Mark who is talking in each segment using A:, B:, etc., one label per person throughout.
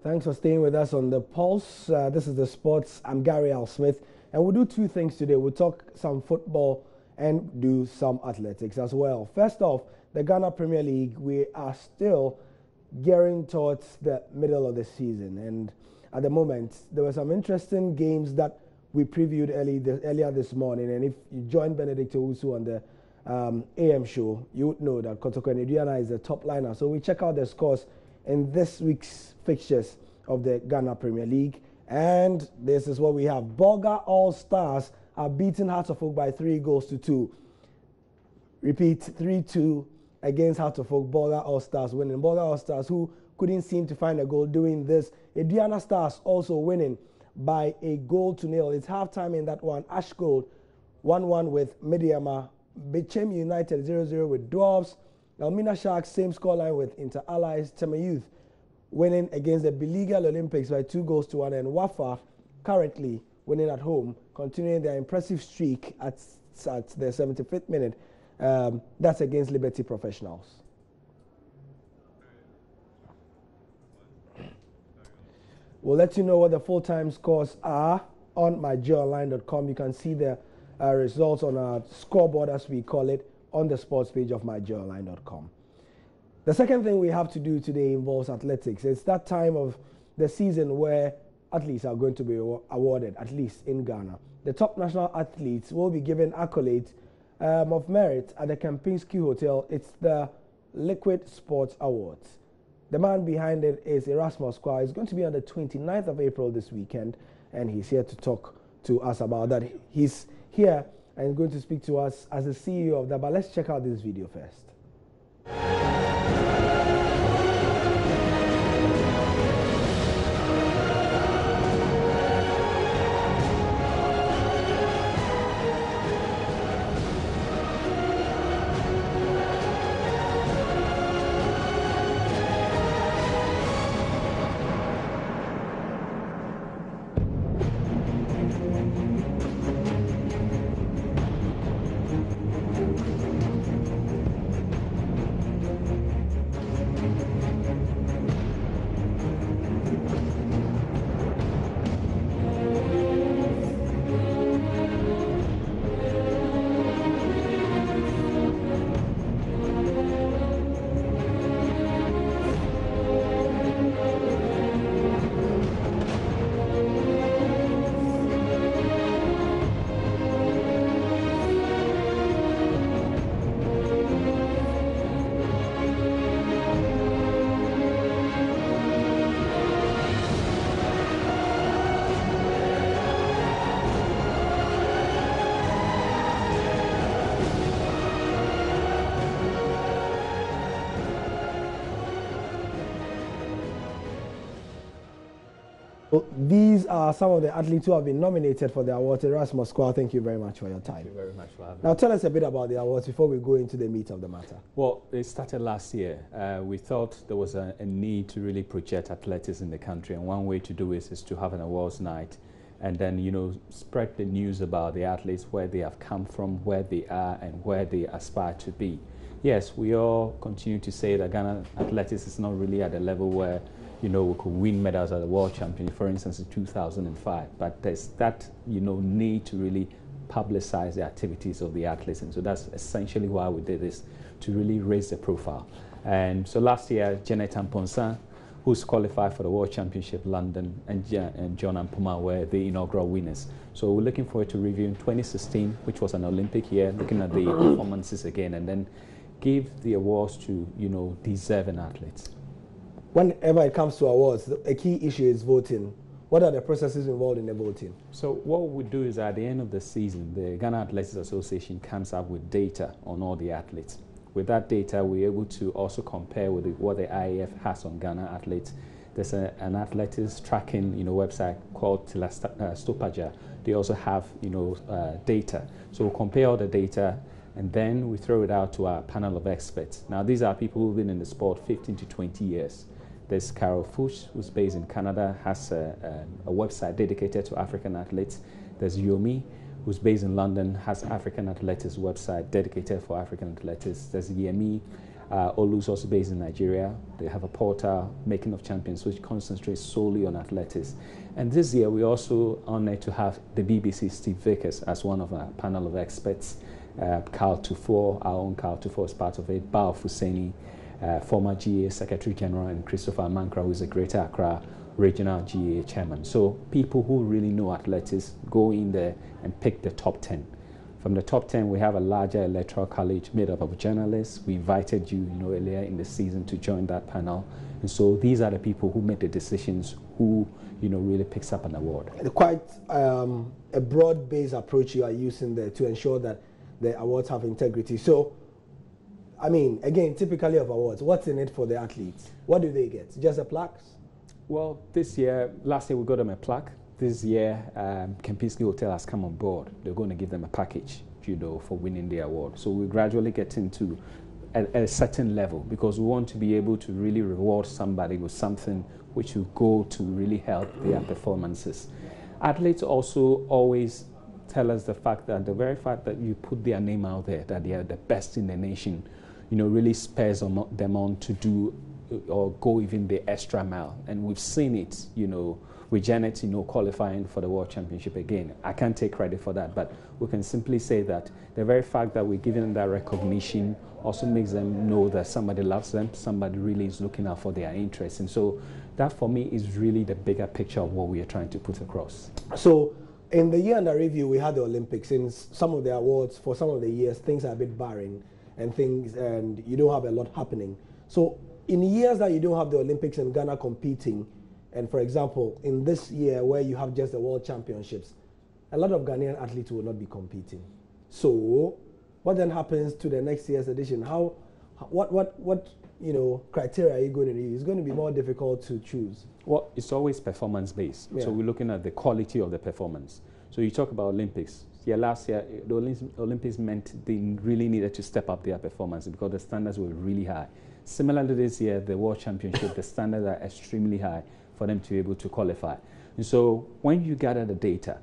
A: Thanks for staying with us on The Pulse. This is The Sports. I'm Gary Al Smith, and we'll do two things today. We'll talk some football and do some athletics as well. First off, the Ghana Premier League, we are still gearing towards the middle of the season, and at the moment, there were some interesting games that we previewed earlier this morning, and if you joined Benedict Owusu on the AM show, you would know that Kotoko Nediana is the top liner. So we check out the scores in this week's fixtures of the Ghana Premier League, and this is what we have. Bolga All Stars are beating Hearts of Oak by 3-2. Repeat, 3-2 against Hearts of Oak. Bolga All Stars winning. Bolga All Stars, who couldn't seem to find a goal doing this. Ediana Stars also winning by 1-0. It's halftime in that one. Ash Gold 1-1 with Mediama. Bechem United 0-0 with Dwarves. Elmina Sharks, same scoreline with Inter Allies. Tema Youth winning against the Belegal Olympics by 2-1, and Wafa currently winning at home, continuing their impressive streak at the 75th minute. That's against Liberty Professionals. We'll let you know what the full-time scores are on mygeoonline.com. You can see the results on our scoreboard, as we call it, on the sports page of mygeoonline.com. The second thing we have to do today involves athletics. It's that time of the season where athletes are going to be awarded, at least in Ghana. The top national athletes will be given accolades of merit at the Kempinski Hotel. It's the Liquid Sports Awards. The man behind it is Erasmus Kwa. It's going to be on the 29th of April this weekend, and he's here to talk to us about that. He's here and going to speak to us as the CEO of that. But let's check out this video first. These are some of the athletes who have been nominated for the awards. Erasmus Kwa, thank you very much for your time.
B: Thank you very much for having me.
A: Now tell us a bit about the awards before we go into the meat of the matter.
B: Well, it started last year. We thought there was a need to really project athletics in the country, and one way to do it is to have an awards night and then, you know, spread the news about the athletes, where they have come from, where they are, and where they aspire to be. Yes, we all continue to say that Ghana athletics is not really at a level where, you know, we could win medals at the World Championship, for instance, in 2005. But there's that, you know, need to really publicize the activities of the athletes. And so that's essentially why we did this, to really raise the profile. And so last year, Janet Amponsa, who's qualified for the World Championship London, and John Ampoma were the inaugural winners. So we're looking forward to reviewing 2016, which was an Olympic year, looking at the performances again, and then give the awards to, you know, deserving athletes.
A: Whenever it comes to awards, a key issue is voting. What are the processes involved in the voting?
B: So what we do is at the end of the season, the Ghana Athletics Association comes up with data on all the athletes. With that data, we're able to also compare with what the IAF has on Ghana athletes. There's an athletics tracking, you know, website called Stopager. They also have, you know, data. So we'll compare all the data, and then we throw it out to our panel of experts. Now, these are people who've been in the sport 15 to 20 years. There's Carol Fuchs, who's based in Canada, has a website dedicated to African athletes. There's Yomi, who's based in London, has African athletics website dedicated for African athletics. There's Yemi Olu's also based in Nigeria. They have a portal, Making of Champions, which concentrates solely on athletics. And this year, we're also honored to have the BBC Steve Vickers as one of our panel of experts. Carl Tufor, our own Carl Tufor is part of it, Bao Fuseni, former GA Secretary General, and Christopher Mankra, who is a Greater Accra Regional GA Chairman. So people who really know athletics go in there and pick the top 10. From the top 10, we have a larger electoral college made up of journalists. We invited you, earlier in the season to join that panel. And so these are the people who make the decisions, who, really picks up an award.
A: Quite a broad-based approach you are using there to ensure that the awards have integrity. So, I mean, again, typically of awards, what's in it for the athletes? What do they get? Just a plaques?
B: Well, last year we got them a plaque. This year, Kempinski Hotel has come on board. They're going to give them a package, for winning the award. So we gradually get into a certain level, because we want to be able to really reward somebody with something which will go to really help their performances. Athletes also always tell us the very fact that you put their name out there, that they are the best in the nation, really spurs them on to do or go even the extra mile. And we've seen it, with Janet, qualifying for the World Championship again. I can't take credit for that, but we can simply say that the very fact that we're giving them that recognition also makes them know that somebody loves them, somebody really is looking out for their interests. And so that, for me, is really the bigger picture of what we are trying to put across.
A: So in the year under review, we had the Olympics. In some of the awards, for some of the years, things are a bit barren and you don't have a lot happening. So in years that you don't have the Olympics and Ghana competing, and for example, in this year where you have just the World Championships, a lot of Ghanaian athletes will not be competing. So what then happens to the next year's edition? What criteria are you going to use? It's going to be more difficult to choose.
B: Well, it's always performance-based. Yeah. So we're looking at the quality of the performance. So you talk about Olympics. Yeah, last year, the Olympics meant they really needed to step up their performance because the standards were really high. Similarly, this year, the World Championship, the standards are extremely high for them to be able to qualify. And so when you gather the data,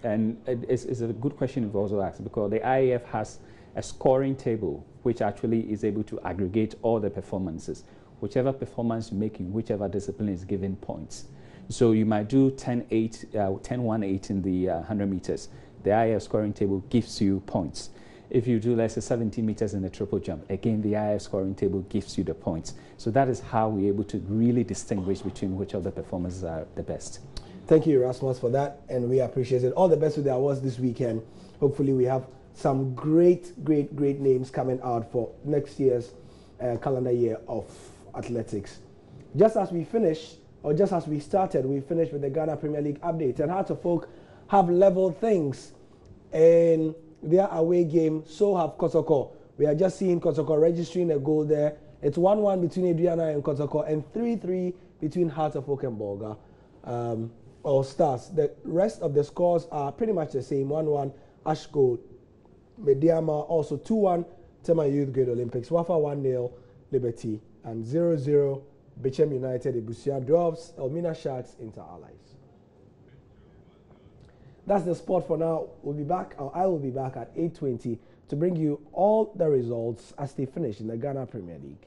B: and it's a good question you've also asked, because the IAF has a scoring table which actually is able to aggregate all the performances. Whichever performance you make in whichever discipline is given points. So you might do 10-1-8 in the 100 meters. The IAF scoring table gives you points. If you do, let's say, 70 meters in the triple jump, again, the IAF scoring table gives you the points. So that is how we're able to really distinguish between which of the performances are the best.
A: Thank you, Erasmus, for that, and we appreciate it. All the best with the awards this weekend. Hopefully we have some great names coming out for next year's calendar year of athletics. Just as we finished, or just as we started, we finished with the Ghana Premier League update, and Hearts of Oak have leveled things in their away game. So have Kotoko. We are just seeing Kotoko registering a goal there. It's 1-1 between Adriana and Kotoko, and 3-3 between Hearts of Oak and Bolga. Or Stars. The rest of the scores are pretty much the same. 1-1 Ash Gold, Mediama, also 2-1 Tema Youth Grade Olympics, Wafa 1-0 Liberty, and 0-0 Bechem United, Ibusia Dwarfs, Elmina Sharks, Inter Allies. That's the sport for now. We'll be back, or I will be back at 8:20 to bring you all the results as they finish in the Ghana Premier League.